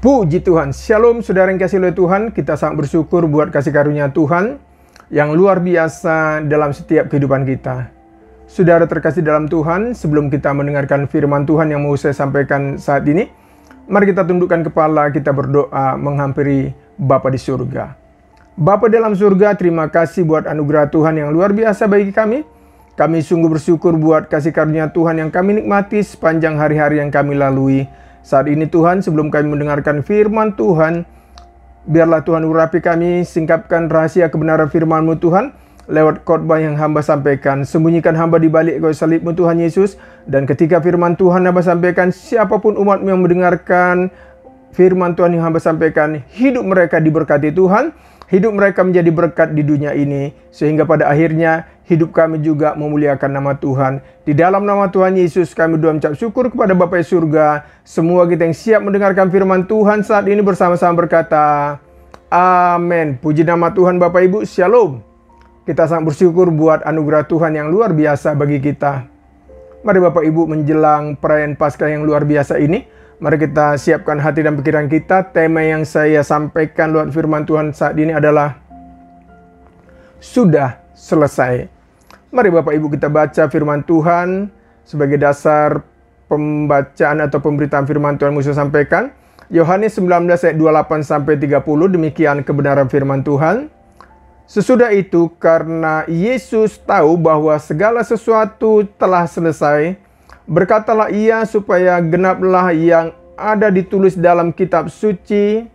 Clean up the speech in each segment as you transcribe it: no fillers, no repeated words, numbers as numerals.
Puji Tuhan. Shalom saudara yang kasih oleh Tuhan. Kita sangat bersyukur buat kasih karunia Tuhan yang luar biasa dalam setiap kehidupan kita. Saudara terkasih dalam Tuhan, sebelum kita mendengarkan firman Tuhan yang mau saya sampaikan saat ini, mari kita tundukkan kepala, kita berdoa menghampiri Bapa di surga. Bapa dalam surga, terima kasih buat anugerah Tuhan yang luar biasa bagi kami. Kami sungguh bersyukur buat kasih karunia Tuhan yang kami nikmati sepanjang hari-hari yang kami lalui. Saat ini Tuhan, sebelum kami mendengarkan firman Tuhan, biarlah Tuhan urapi kami, singkapkan rahasia kebenaran firman-Mu Tuhan, lewat khotbah yang hamba sampaikan. Sembunyikan hamba di balik kayu salib-Mu Tuhan Yesus, dan ketika firman Tuhan hamba sampaikan, siapapun umat-Mu yang mendengarkan firman Tuhan yang hamba sampaikan, hidup mereka diberkati Tuhan, hidup mereka menjadi berkat di dunia ini, sehingga pada akhirnya hidup kami juga memuliakan nama Tuhan. Di dalam nama Tuhan Yesus kami doa mengucap syukur kepada Bapa di surga. Semua kita yang siap mendengarkan firman Tuhan saat ini bersama-sama berkata, amin. Puji nama Tuhan Bapak Ibu, shalom. Kita sangat bersyukur buat anugerah Tuhan yang luar biasa bagi kita. Mari Bapak Ibu menjelang perayaan Paskah yang luar biasa ini, mari kita siapkan hati dan pikiran kita. Tema yang saya sampaikan lewat firman Tuhan saat ini adalah sudah selesai. Mari Bapak Ibu kita baca firman Tuhan sebagai dasar pembacaan atau pemberitaan firman Tuhan yang saya sampaikan. Yohanes 19 ayat 28 sampai 30, demikian kebenaran firman Tuhan. Sesudah itu, karena Yesus tahu bahwa segala sesuatu telah selesai, berkatalah ia supaya genaplah yang ada ditulis dalam kitab suci,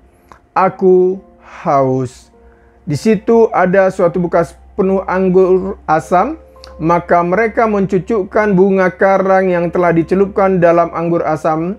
aku haus. Di situ ada suatu bekas penuh anggur asam, maka mereka mencucukkan bunga karang yang telah dicelupkan dalam anggur asam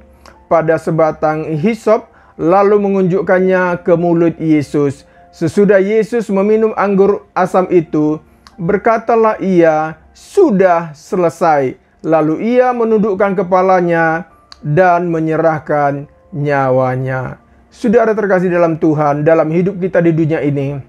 pada sebatang hisop, lalu mengunjukkannya ke mulut Yesus. Sesudah Yesus meminum anggur asam itu, berkatalah ia, sudah selesai. Lalu ia menundukkan kepalanya dan menyerahkan nyawanya. Saudara terkasih dalam Tuhan, dalam hidup kita di dunia ini,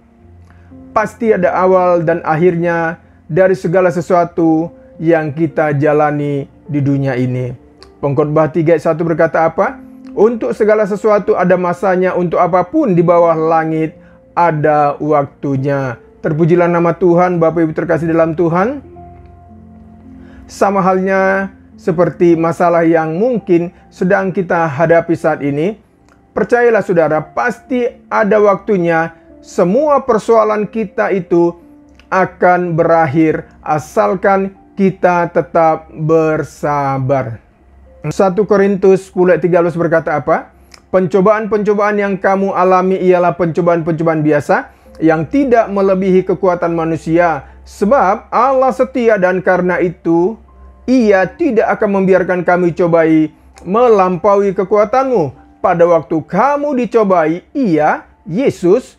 pasti ada awal dan akhirnya dari segala sesuatu yang kita jalani di dunia ini. Pengkhotbah 3 ayat 1 berkata apa? Untuk segala sesuatu ada masanya, untuk apapun di bawah langit ada waktunya. Terpujilah nama Tuhan. Bapak Ibu terkasih dalam Tuhan, sama halnya seperti masalah yang mungkin sedang kita hadapi saat ini, percayalah saudara, pasti ada waktunya. Semua persoalan kita itu akan berakhir asalkan kita tetap bersabar. 1 Korintus 10 ayat 13 berkata apa? Pencobaan-pencobaan yang kamu alami ialah pencobaan-pencobaan biasa yang tidak melebihi kekuatan manusia. Sebab Allah setia dan karena itu Ia tidak akan membiarkan kami cobai melampaui kekuatanmu. Pada waktu kamu dicobai, Ia, Yesus,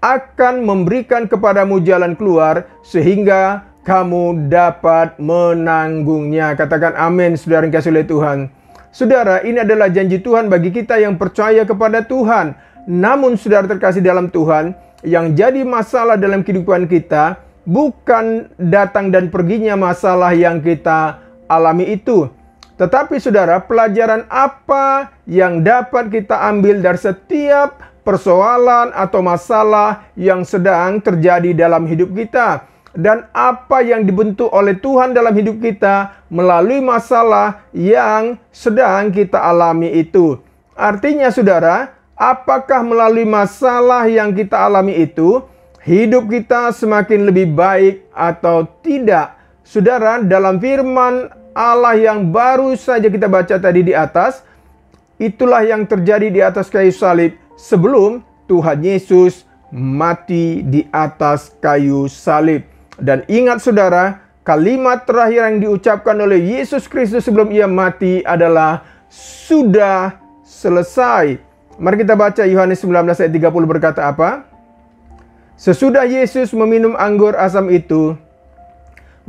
akan memberikan kepadamu jalan keluar sehingga kamu dapat menanggungnya. Katakan amin, saudara yang kasih oleh Tuhan. Saudara, ini adalah janji Tuhan bagi kita yang percaya kepada Tuhan. Namun saudara terkasih dalam Tuhan, yang jadi masalah dalam kehidupan kita bukan datang dan perginya masalah yang kita alami itu, tetapi saudara, pelajaran apa yang dapat kita ambil dari setiap persoalan atau masalah yang sedang terjadi dalam hidup kita, dan apa yang dibentuk oleh Tuhan dalam hidup kita melalui masalah yang sedang kita alami itu. Artinya saudara, apakah melalui masalah yang kita alami itu hidup kita semakin lebih baik atau tidak? Saudara, dalam firman Allah yang baru saja kita baca tadi di atas, itulah yang terjadi di atas kayu salib sebelum Tuhan Yesus mati di atas kayu salib. Dan ingat saudara, kalimat terakhir yang diucapkan oleh Yesus Kristus sebelum ia mati adalah sudah selesai. Mari kita baca Yohanes 19 ayat 30 berkata apa? Sesudah Yesus meminum anggur asam itu,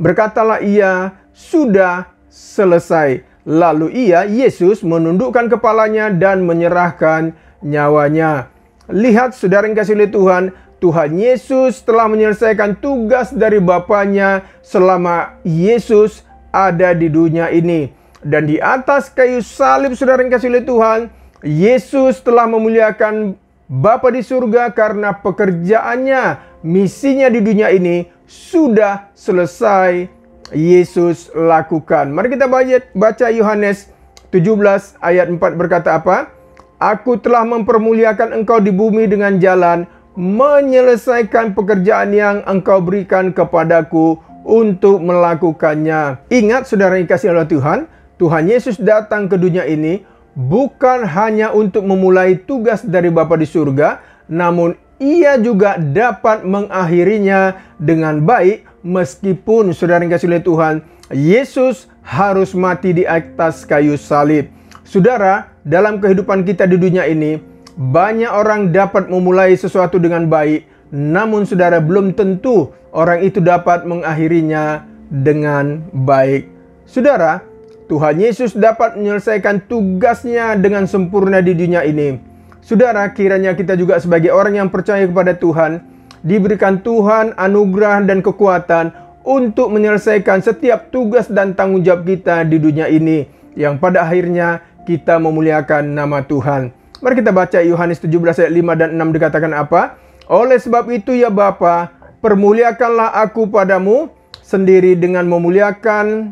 berkatalah ia, sudah selesai. Lalu ia, Yesus, menundukkan kepalanya dan menyerahkan nyawanya. Lihat saudara yang kasih oleh Tuhan, Tuhan Yesus telah menyelesaikan tugas dari Bapanya selama Yesus ada di dunia ini. Dan di atas kayu salib saudara yang kasih oleh Tuhan, Yesus telah memuliakan Bapa di surga karena pekerjaannya, misinya di dunia ini sudah selesai Yesus lakukan. Mari kita baca Yohanes 17 ayat 4 berkata apa? Aku telah mempermuliakan engkau di bumi dengan jalan menyelesaikan pekerjaan yang engkau berikan kepadaku untuk melakukannya. Ingat saudara yang dikasihi oleh Tuhan, Tuhan Yesus datang ke dunia ini bukan hanya untuk memulai tugas dari Bapa di surga, namun ia juga dapat mengakhirinya dengan baik meskipun saudara yang dikasihi oleh Tuhan, Yesus harus mati di atas kayu salib. Saudara, dalam kehidupan kita di dunia ini, banyak orang dapat memulai sesuatu dengan baik, namun saudara belum tentu orang itu dapat mengakhirinya dengan baik. Saudara, Tuhan Yesus dapat menyelesaikan tugasnya dengan sempurna di dunia ini. Saudara, kiranya kita juga sebagai orang yang percaya kepada Tuhan, diberikan Tuhan anugerah dan kekuatan untuk menyelesaikan setiap tugas dan tanggung jawab kita di dunia ini, yang pada akhirnya kita memuliakan nama Tuhan. Mari kita baca Yohanes 17 ayat 5 dan 6 dikatakan apa? Oleh sebab itu ya Bapa, permuliakanlah aku padamu sendiri dengan memuliakan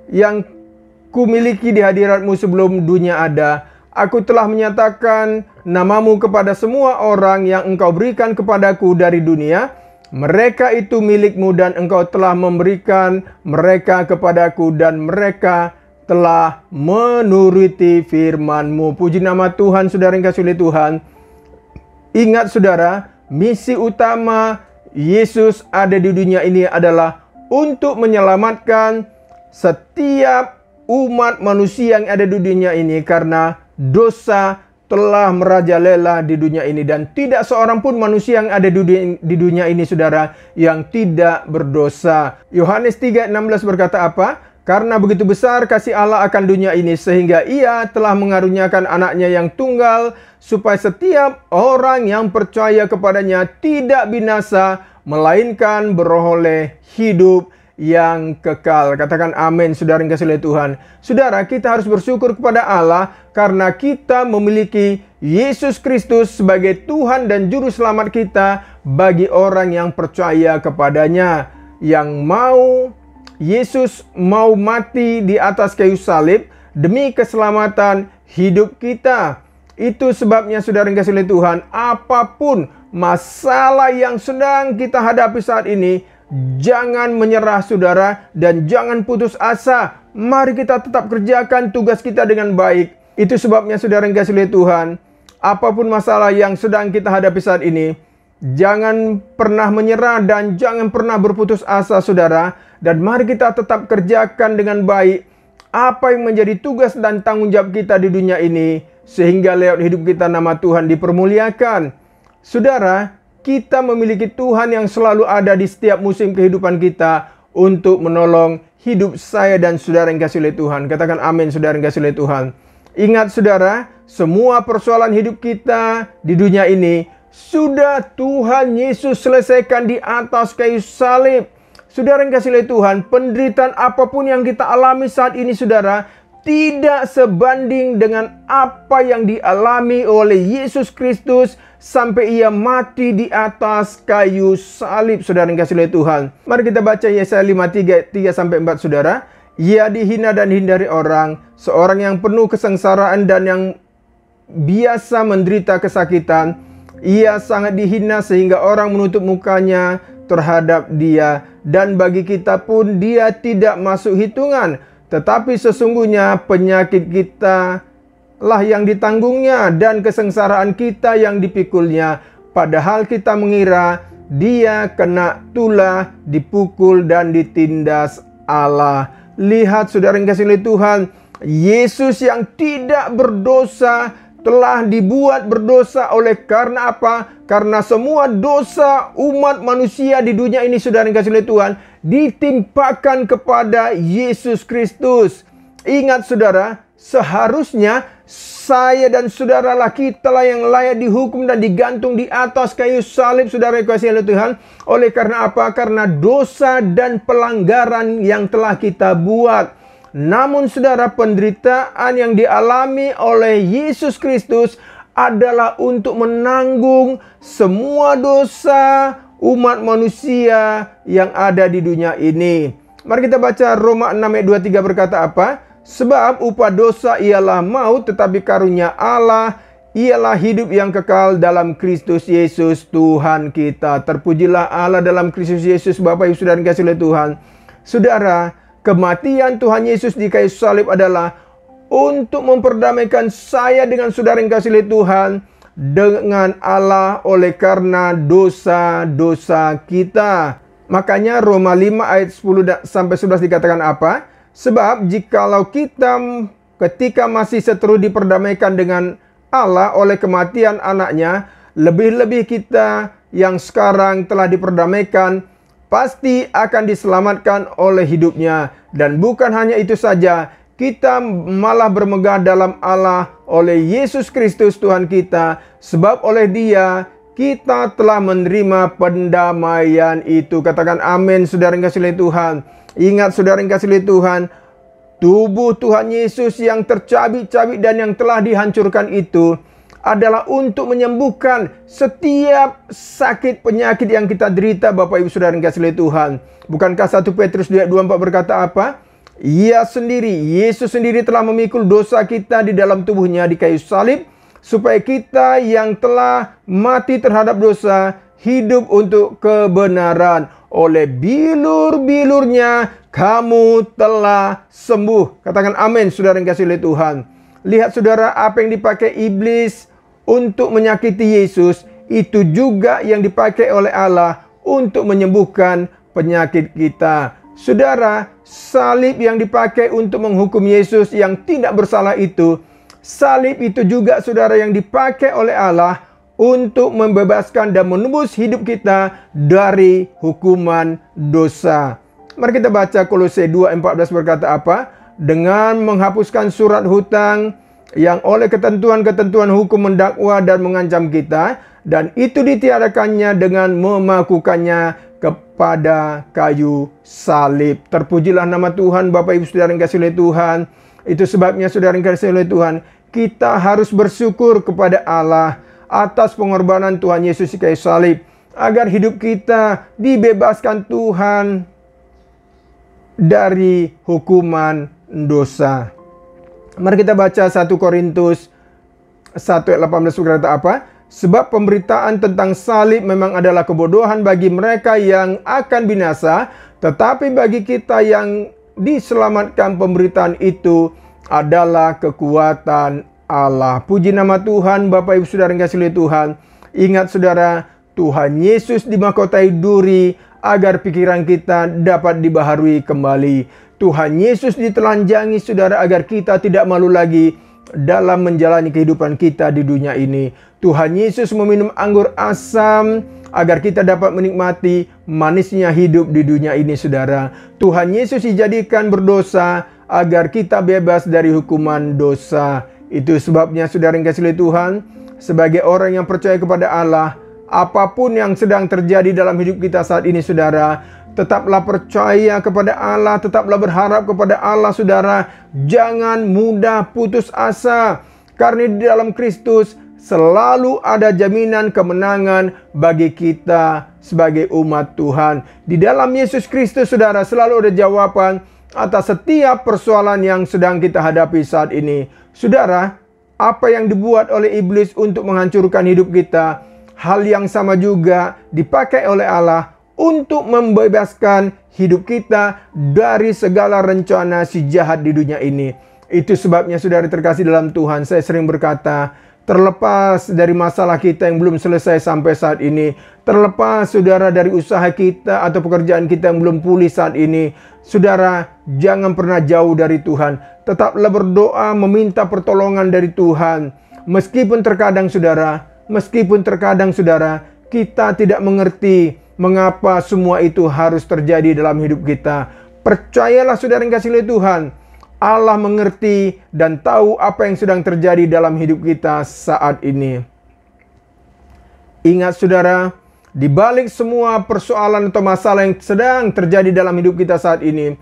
yang kumiliki di hadiratmu sebelum dunia ada. Aku telah menyatakan namamu kepada semua orang yang engkau berikan kepadaku dari dunia. Mereka itu milikmu dan engkau telah memberikan mereka kepadaku dan mereka telah menuruti firman-Mu. Puji nama Tuhan, saudara yang dikasihi oleh Tuhan. Ingat saudara, misi utama Yesus ada di dunia ini adalah untuk menyelamatkan setiap umat manusia yang ada di dunia ini karena dosa telah merajalela di dunia ini, dan tidak seorang pun manusia yang ada di dunia ini saudara yang tidak berdosa. Yohanes 3:16 berkata apa? Karena begitu besar kasih Allah akan dunia ini sehingga ia telah mengaruniakan anaknya yang tunggal supaya setiap orang yang percaya kepadanya tidak binasa melainkan beroleh hidup yang kekal. Katakan amin saudara yang dikasihi oleh Tuhan. Saudara, kita harus bersyukur kepada Allah karena kita memiliki Yesus Kristus sebagai Tuhan dan Juru Selamat kita bagi orang yang percaya kepadanya, yang Yesus mau mati di atas kayu salib demi keselamatan hidup kita. Itu sebabnya saudara yang dikasihi oleh Tuhan, apapun masalah yang sedang kita hadapi saat ini, jangan menyerah saudara dan jangan putus asa. Mari kita tetap kerjakan tugas kita dengan baik. Itu sebabnya saudara yang dikasihi oleh Tuhan, apapun masalah yang sedang kita hadapi saat ini, jangan pernah menyerah dan jangan pernah berputus asa saudara. Dan mari kita tetap kerjakan dengan baik apa yang menjadi tugas dan tanggung jawab kita di dunia ini, sehingga lewat hidup kita nama Tuhan dipermuliakan. Saudara, kita memiliki Tuhan yang selalu ada di setiap musim kehidupan kita untuk menolong hidup saya dan saudara yang dikasihi oleh Tuhan. Katakan amin saudara yang dikasihi oleh Tuhan. Ingat saudara, semua persoalan hidup kita di dunia ini sudah Tuhan Yesus selesaikan di atas kayu salib. Saudara yang dikasihi oleh Tuhan, penderitaan apapun yang kita alami saat ini saudara, tidak sebanding dengan apa yang dialami oleh Yesus Kristus sampai ia mati di atas kayu salib. Saudara yang dikasihi oleh Tuhan, mari kita baca Yesaya 53-4 saudara. Ia dihina dan dihindari orang, seorang yang penuh kesengsaraan dan yang biasa menderita kesakitan. Ia sangat dihina sehingga orang menutup mukanya terhadap dia, dan bagi kita pun dia tidak masuk hitungan. Tetapi sesungguhnya penyakit kita lah yang ditanggungnya dan kesengsaraan kita yang dipikulnya. Padahal kita mengira dia kena tulah, dipukul dan ditindas Allah. Lihat saudara yang dikasihi oleh Tuhan, Yesus yang tidak berdosa telah dibuat berdosa oleh karena apa? Karena semua dosa umat manusia di dunia ini saudara yang dikasihi oleh Tuhan ditimpakan kepada Yesus Kristus. Ingat saudara, seharusnya saya dan saudaralah, kitalah yang layak dihukum dan digantung di atas kayu salib saudara yang dikasihi oleh Tuhan. Oleh karena apa? Karena dosa dan pelanggaran yang telah kita buat. Namun saudara, penderitaan yang dialami oleh Yesus Kristus adalah untuk menanggung semua dosa umat manusia yang ada di dunia ini. Mari kita baca Roma 6 ayat 23 berkata apa? Sebab upah dosa ialah maut, tetapi karunia Allah ialah hidup yang kekal dalam Kristus Yesus Tuhan kita. Terpujilah Allah dalam Kristus Yesus. Bapak Ibu Saudara yang dikasihi oleh Tuhan. Saudara, kematian Tuhan Yesus di kayu salib adalah untuk memperdamaikan saya dengan saudara yang dikasihi oleh Tuhan dengan Allah oleh karena dosa-dosa kita. Makanya Roma 5 ayat 10 sampai 11 dikatakan apa? Sebab jikalau kita ketika masih seteru diperdamaikan dengan Allah oleh kematian anaknya, lebih-lebih kita yang sekarang telah diperdamaikan pasti akan diselamatkan oleh hidupnya. Dan bukan hanya itu saja, kita malah bermegah dalam Allah oleh Yesus Kristus Tuhan kita, sebab oleh Dia kita telah menerima pendamaian itu. Katakan amin, saudara yang dikasihi oleh Tuhan. Ingat saudara yang dikasihi oleh Tuhan, tubuh Tuhan Yesus yang tercabik-cabik dan yang telah dihancurkan itu adalah untuk menyembuhkan setiap sakit penyakit yang kita derita, Bapak Ibu Saudara yang dikasihi oleh Tuhan. Bukankah 1 Petrus 2:24 berkata apa? Yesus sendiri telah memikul dosa kita di dalam tubuhnya di kayu salib, supaya kita yang telah mati terhadap dosa hidup untuk kebenaran. Oleh bilur-bilurnya kamu telah sembuh. Katakan amin, saudara yang dikasihi oleh Tuhan. Lihat saudara, apa yang dipakai iblis untuk menyakiti Yesus, itu juga yang dipakai oleh Allah untuk menyembuhkan penyakit kita. Saudara, salib yang dipakai untuk menghukum Yesus yang tidak bersalah itu, salib itu juga saudara yang dipakai oleh Allah untuk membebaskan dan menebus hidup kita dari hukuman dosa. Mari kita baca Kolose 2:14 berkata apa? Dengan menghapuskan surat hutang yang oleh ketentuan-ketentuan hukum mendakwa dan mengancam kita, dan itu ditiadakannya dengan memakukannya kepada kayu salib. Terpujilah nama Tuhan, Bapak Ibu Saudara yang dikasihi oleh Tuhan. Itu sebabnya saudara yang dikasihi oleh Tuhan, kita harus bersyukur kepada Allah atas pengorbanan Tuhan Yesus di kayu salib, agar hidup kita dibebaskan Tuhan dari hukuman dosa. Mari kita baca 1 Korintus 1 ayat 18 berkata apa? Sebab pemberitaan tentang salib memang adalah kebodohan bagi mereka yang akan binasa, tetapi bagi kita yang diselamatkan pemberitaan itu adalah kekuatan Allah. Puji nama Tuhan, Bapak Ibu Saudara yang dikasihi oleh Tuhan. Ingat saudara, Tuhan Yesus dimahkotai duri agar pikiran kita dapat dibaharui kembali. Tuhan Yesus ditelanjangi saudara agar kita tidak malu lagi dalam menjalani kehidupan kita di dunia ini. Tuhan Yesus meminum anggur asam agar kita dapat menikmati manisnya hidup di dunia ini saudara. Tuhan Yesus dijadikan berdosa agar kita bebas dari hukuman dosa. Itu sebabnya saudara yang dikasihi oleh Tuhan, sebagai orang yang percaya kepada Allah, apapun yang sedang terjadi dalam hidup kita saat ini saudara, tetaplah percaya kepada Allah, tetaplah berharap kepada Allah saudara. Jangan mudah putus asa, karena di dalam Kristus selalu ada jaminan kemenangan bagi kita sebagai umat Tuhan. Di dalam Yesus Kristus saudara selalu ada jawaban atas setiap persoalan yang sedang kita hadapi saat ini. Saudara, apa yang dibuat oleh iblis untuk menghancurkan hidup kita, hal yang sama juga dipakai oleh Allah untuk membebaskan hidup kita dari segala rencana si jahat di dunia ini. Itu sebabnya saudara terkasih dalam Tuhan, saya sering berkata, terlepas dari masalah kita yang belum selesai sampai saat ini, terlepas saudara dari usaha kita atau pekerjaan kita yang belum pulih saat ini, saudara jangan pernah jauh dari Tuhan. Tetaplah berdoa meminta pertolongan dari Tuhan. Meskipun terkadang saudara kita tidak mengerti mengapa semua itu harus terjadi dalam hidup kita. Percayalah saudara yang dikasihi oleh Tuhan, Allah mengerti dan tahu apa yang sedang terjadi dalam hidup kita saat ini. Ingat saudara, di balik semua persoalan atau masalah yang sedang terjadi dalam hidup kita saat ini,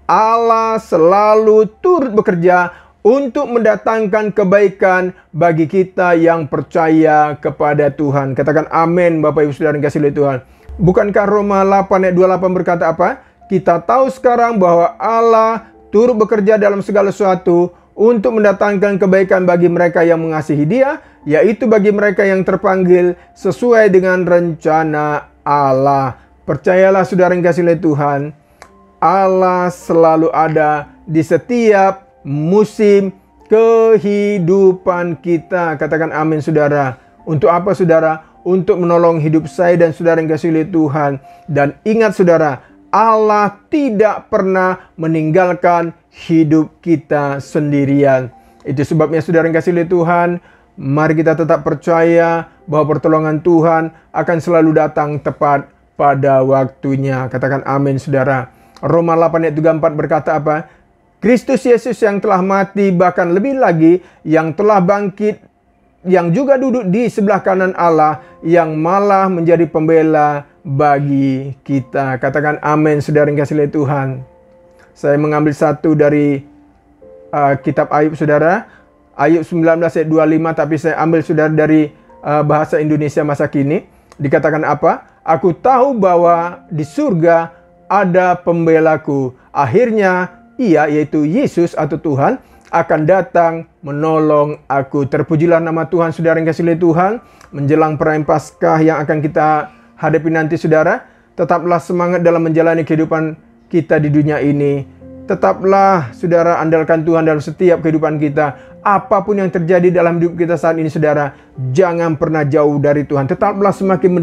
Allah selalu turut bekerja untuk mendatangkan kebaikan bagi kita yang percaya kepada Tuhan. Katakan amin, Bapak Ibu Saudara yang kasih oleh Tuhan. Bukankah Roma 8 ayat 28 berkata apa? Kita tahu sekarang bahwa Allah turut bekerja dalam segala sesuatu untuk mendatangkan kebaikan bagi mereka yang mengasihi Dia, yaitu bagi mereka yang terpanggil sesuai dengan rencana Allah. Percayalah saudara yang kasih oleh Tuhan, Allah selalu ada di setiap musim kehidupan kita. Katakan amin saudara. Untuk apa saudara? Untuk menolong hidup saya dan saudara yang kasih oleh Tuhan. Dan ingat saudara, Allah tidak pernah meninggalkan hidup kita sendirian. Itu sebabnya saudara yang kasih oleh Tuhan, mari kita tetap percaya bahwa pertolongan Tuhan akan selalu datang tepat pada waktunya. Katakan amin saudara. Roma 8 ayat 34 berkata apa? Kristus Yesus yang telah mati, bahkan lebih lagi yang telah bangkit, yang juga duduk di sebelah kanan Allah, yang malah menjadi pembela bagi kita. Katakan amin saudara yang kasih oleh Tuhan. Saya mengambil satu dari kitab Ayub saudara, Ayub 19 ayat 25, tapi saya ambil saudara dari bahasa Indonesia masa kini. Dikatakan apa? Aku tahu bahwa di surga ada pembelaku. Akhirnya ia, yaitu Yesus atau Tuhan, akan datang menolong aku. Terpujilah nama Tuhan saudara yang kasih oleh Tuhan. Menjelang perayaan Paskah yang akan kita hadapi nanti saudara, tetaplah semangat dalam menjalani kehidupan kita di dunia ini. Tetaplah saudara andalkan Tuhan dalam setiap kehidupan kita. Apapun yang terjadi dalam hidup kita saat ini saudara, jangan pernah jauh dari Tuhan. Tetaplah semakin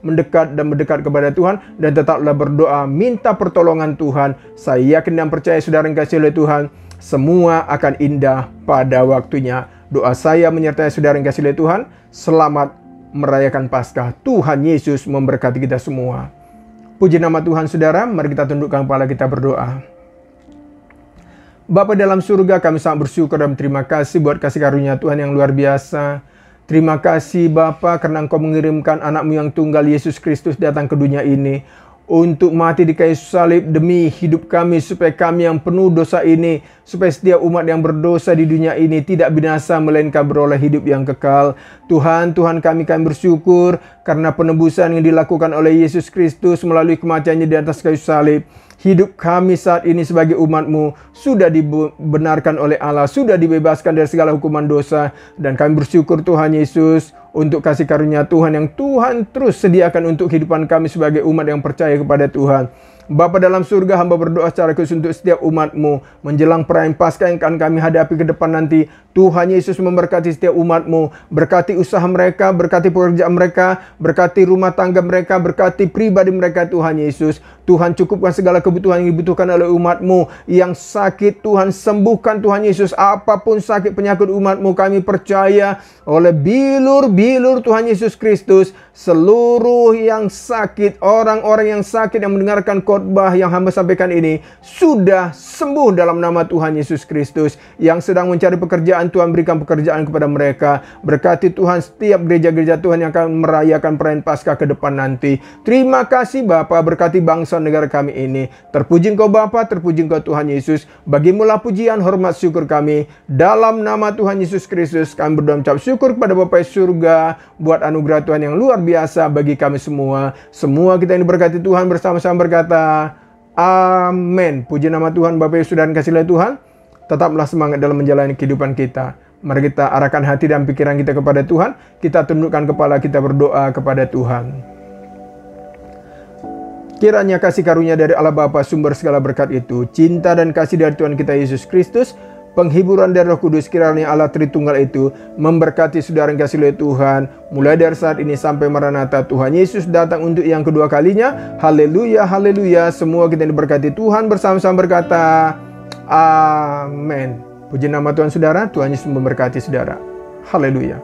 mendekat kepada Tuhan, dan tetaplah berdoa, minta pertolongan Tuhan. Saya yakin dan percaya saudara yang kasih oleh Tuhan, semua akan indah pada waktunya. Doa saya menyertai saudara yang kasih oleh Tuhan. Selamat merayakan Paskah. Tuhan Yesus memberkati kita semua. Puji nama Tuhan saudara. Mari kita tundukkan kepala, kita berdoa. Bapa dalam surga, kami sangat bersyukur dan terima kasih buat kasih karunia Tuhan yang luar biasa. Terima kasih Bapa karena Engkau mengirimkan anak-Mu yang tunggal Yesus Kristus datang ke dunia ini untuk mati di kayu salib demi hidup kami, supaya kami yang penuh dosa ini, supaya setiap umat yang berdosa di dunia ini tidak binasa melainkan beroleh hidup yang kekal. Tuhan kami bersyukur karena penebusan yang dilakukan oleh Yesus Kristus melalui kematiannya di atas kayu salib. Hidup kami saat ini sebagai umat-Mu sudah dibenarkan oleh Allah, sudah dibebaskan dari segala hukuman dosa. Dan kami bersyukur Tuhan Yesus untuk kasih karunia Tuhan yang Tuhan terus sediakan untuk kehidupan kami sebagai umat yang percaya kepada Tuhan. Bapa dalam surga, hamba berdoa secara khusus untuk setiap umat-Mu menjelang perayaan Paskah yang akan kami hadapi ke depan nanti. Tuhan Yesus memberkati setiap umat-Mu, berkati usaha mereka, berkati pekerjaan mereka, berkati rumah tangga mereka, berkati pribadi mereka Tuhan Yesus. Tuhan cukupkan segala kebutuhan yang dibutuhkan oleh umat-Mu. Yang sakit Tuhan sembuhkan Tuhan Yesus. Apapun sakit penyakit umat-Mu, kami percaya oleh bilur-bilur Tuhan Yesus Kristus, seluruh yang sakit, orang-orang yang sakit yang mendengarkan khotbah yang hamba sampaikan ini sudah sembuh dalam nama Tuhan Yesus Kristus. Yang sedang mencari pekerjaan, Tuhan berikan pekerjaan kepada mereka. Berkati Tuhan setiap gereja-gereja Tuhan yang akan merayakan perayaan Paskah ke depan nanti. Terima kasih Bapa, berkati bangsa negara kami ini. Terpuji Engkau Bapa, terpuji Engkau Tuhan Yesus. Bagimulah pujian, hormat, syukur kami. Dalam nama Tuhan Yesus Kristus kami berdoa mengucap syukur kepada Bapa di surga buat anugerah Tuhan yang luar biasa bagi kami semua. Semua kita ini berkati Tuhan bersama-sama berkata amin. Puji nama Tuhan. Bapak Yesus dan kasih oleh Tuhan, tetaplah semangat dalam menjalani kehidupan kita. Mari kita arahkan hati dan pikiran kita kepada Tuhan. Kita tundukkan kepala, kita berdoa kepada Tuhan. Kiranya kasih karunia dari Allah Bapa, sumber segala berkat itu, cinta dan kasih dari Tuhan kita Yesus Kristus, penghiburan dari Roh Kudus, kiranya Allah Tritunggal itu memberkati saudara yang kasih oleh Tuhan, mulai dari saat ini sampai Maranatha. Tuhan Yesus datang untuk yang kedua kalinya. Haleluya, haleluya. Semua kita diberkati Tuhan bersama-sama berkata amin. Puji nama Tuhan saudara. Tuhan Yesus memberkati saudara. Haleluya.